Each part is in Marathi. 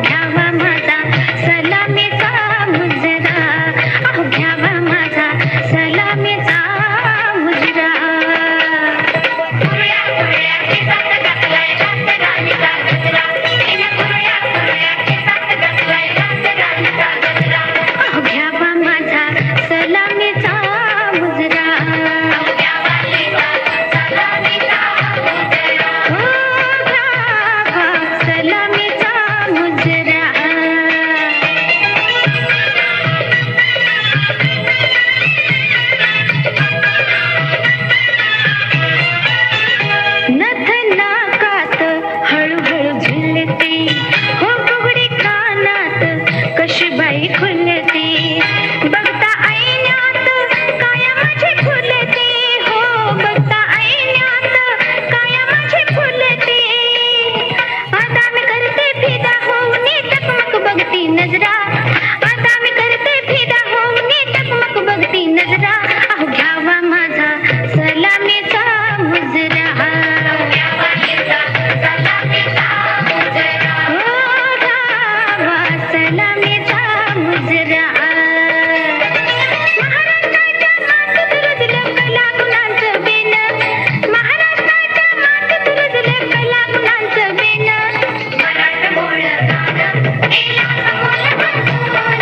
घ्यावा माझा सलामीचा मुजरा, अहो घ्यावा माझा सलामीचा मुजरा. कुरळ्या कुरळ्या केसात घातलाय रातराणीचा गजरा, तिने कुरळ्या कुरळ्या केसात घातलाय रातराणीचा गजरा, अहो घ्यावा माझा सलामीचा मुजरा. अहो घ्यावा माझा सलामीचा मुजरा, हो घ्यावा सलामीचा मुजरा. नथ नाकात हळूहळू झुलते, हो बुगडी कानात कशी बाई खुलते, बघता ऐण्यात काया माझी फुलते, हो बघता ऐण्यात काया माझी फुलते. आता मी करते फिदा होऊन टकमक बघती नजरा, आता मी करते फिदा होऊन टकमक बघती नजरा, अहो घ्यावा माझा सलामीचा मुजरा. सलामीचा मुजरा. महाराष्ट्राच्या मातीत रुजलं कलागुणांचं बेन, महाराष्ट्राच्या मातीत रुजलं कलागुणांचं बेन, मराठमोळ गाणं केला समोर बसवून,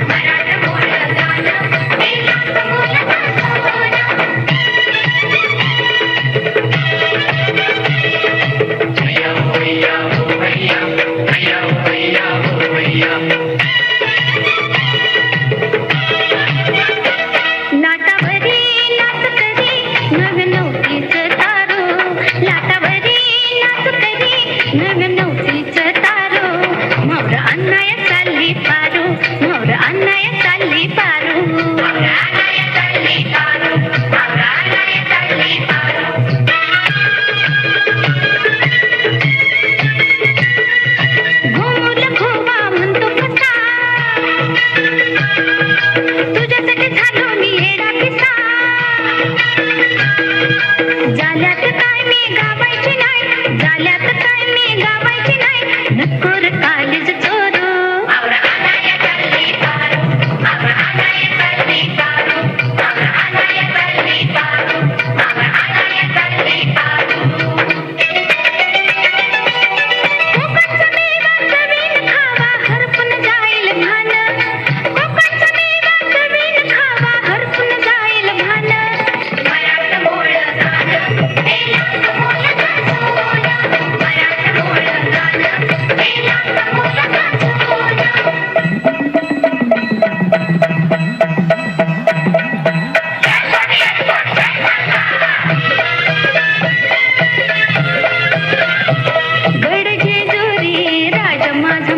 मराठमोळ गाणं केला समोर बसवून. लाटावरी नाच करी नव्या नवतीचं तारो, लाटावरी नाच करी नव्या नवतीचं तारो, मोर अन्नाय चालली पारो, मोर अन्नाय चालली पारो, मोर अन्नाय चालली पारो, मोर अन्नाय चालली पारो. घोल घोवा म्हणतो कसा, तुझ्यासाठी झालो मी येडा पिसा, झाल्यात काय मी गावायची नाही, झाल्यात काय मी गावायची नाही, नकोर कालीज चोरू, मोर अन्नाय चालली पारो, मोर अन्नाय चालली पारो, मोर अन्नाय चालली पारो, मोर अन्नाय चालली पारो. कोकणचं मेवा चवीन खावा हरपून जाईल भान, कोकणचं मेवा चवीन खावा हरपून जाईल भान, मराठमोळ गाणं केला समोर बसवून, मराठमोळ गाणं केला समोर बसवून. गड जेजुरी राज माझा